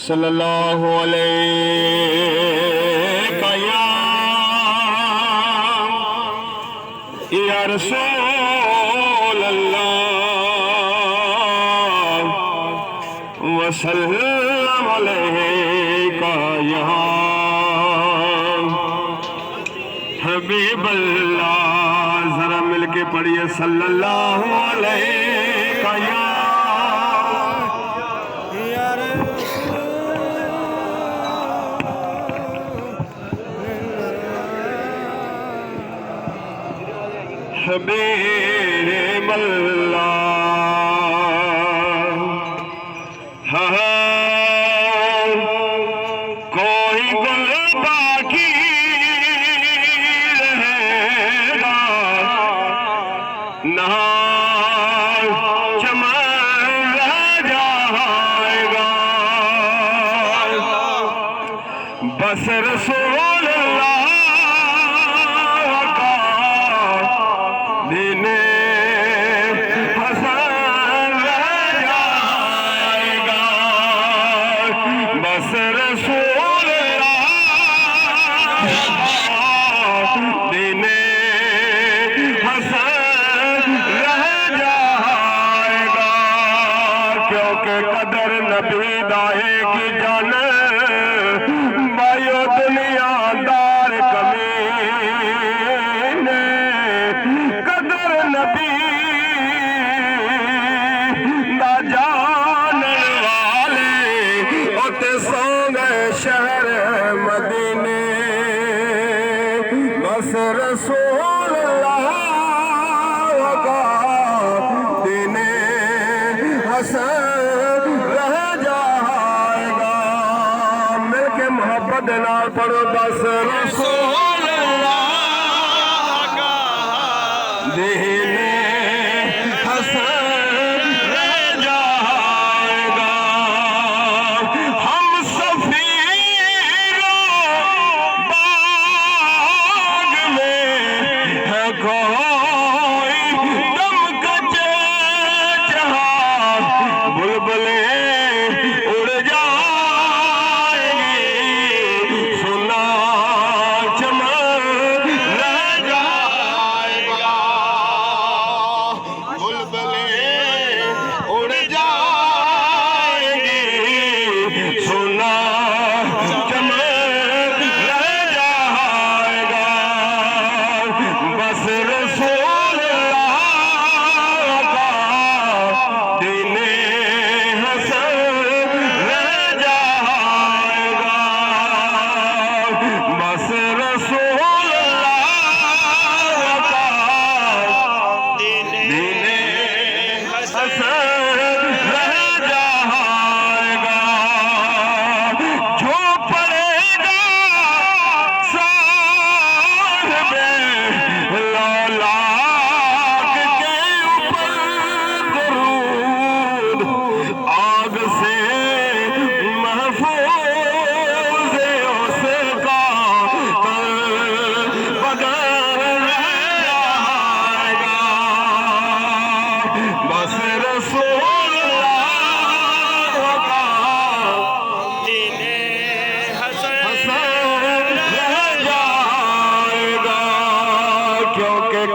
صلی اللہ علیہ یا رسول اللہ وسلم علیکہ یا حبیب اللہ. ذرا مل کے پڑھیے صلی اللہ علیہ یا حبیب اللہ. کوئی گل باقی رہے گا نہ چمن رہ جائے گا بس رسول اللہ قدر نبی دائے کی جان بائیو دنیا دار کمینے قدر نبی دا جان والے اتے سونگے شہر مدینے بس رسول اللہ کا دین حسن نال پڑھو بس رسول اللہ کا دین حسن رہ جائے گا. ہم سفیروں باغ میں ہے کوئی دم کچے جہاں بلبلیں اڑ جائیں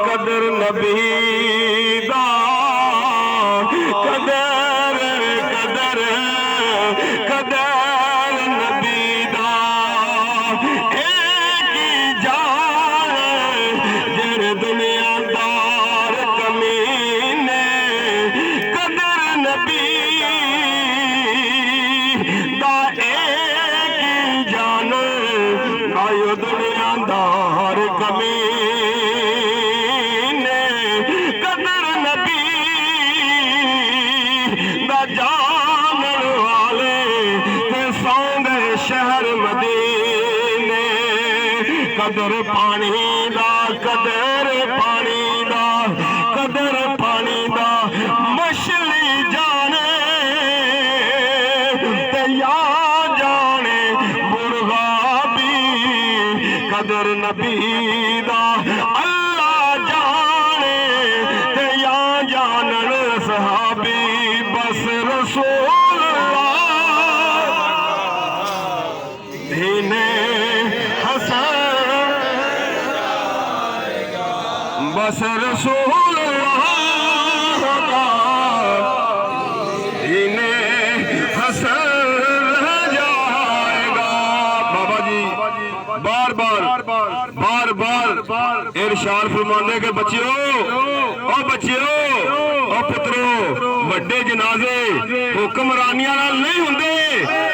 قدر نبی دا قدر قدر قدر نبی دا ایک ہی جان جر دنیا دار کمینے قدر نبی دا ایک ہی جان آئیو دنیا دار کمینے جانن والے تے سوندے شہر مدینے قدر پانی دا قدر پانی دا قدر پانی دا مچھلی جانے تے یا جانے مرغا بھی قدر نبی دا اللہ جانے تے یا جانن صحابی بس رسول اللہ بس رسول اللہ کا دین حسن رہ جائے گا۔ بابا جی بار بار ارشاد فرمانے کے بچیو او پترو وڈے جنازے حکمرانیاں نال نہیں ہوندے،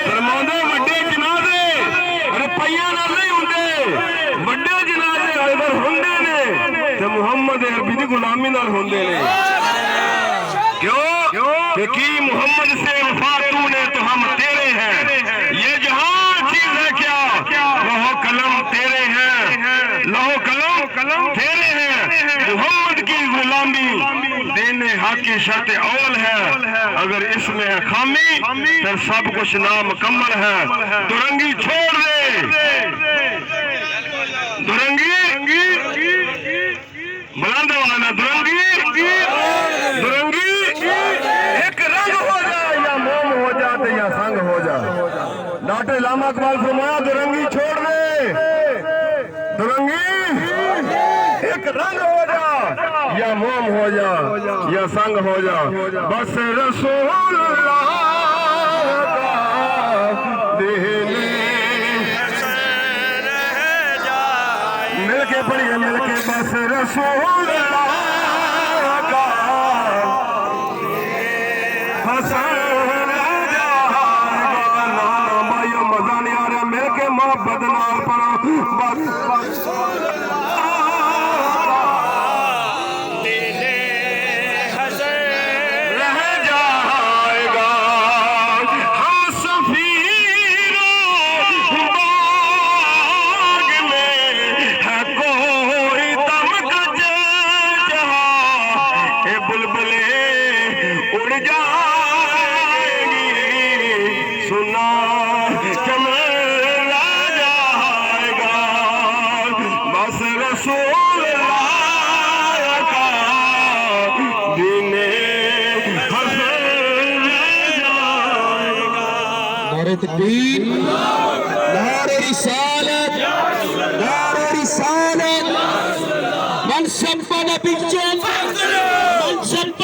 فرماندے وڈے جنازے روپیاں نال نہیں ہوندے، وڈے جنازے اگر ہوندے نے تے محمد عربی دی غلامی نال ہوندے نے۔ کیوں کہ محمد سے وفا تو نے تو ہم تیرے ہیں، یہ جہاں چیز ہے کیا لوح قلم تیرے ہیں، لوح قلم تیرے ہیں۔ محمد کی غلامی دینے حق کی شرط اول ہے، اگر اس میں ہے خامی پھر سب کچھ نامکمل ہے۔ درنگی چھوڑ دے، درنگی بلند والا درنگی ایک رنگ ہو جائے، یا موم ہو جاتے یا سنگ ہو جائے۔ ڈاکٹر علامہ اقبال فرمایا درنگی چھوڑ دے، درنگی ایک رنگ ہو جا، یا موم ہو جا یا سنگ ہو جا، بس رسول اللہ کا دین مل کے پڑھیے، مل کے بس رسول اللہ کا حسن رہ جائے گا۔ بھائیو مزہ نہیں آ رہا، مل کے محبت نال پڑھو بس تکبیر، نعرہ رسالت، نعرہ رسالت، من سب نبی جان، من سب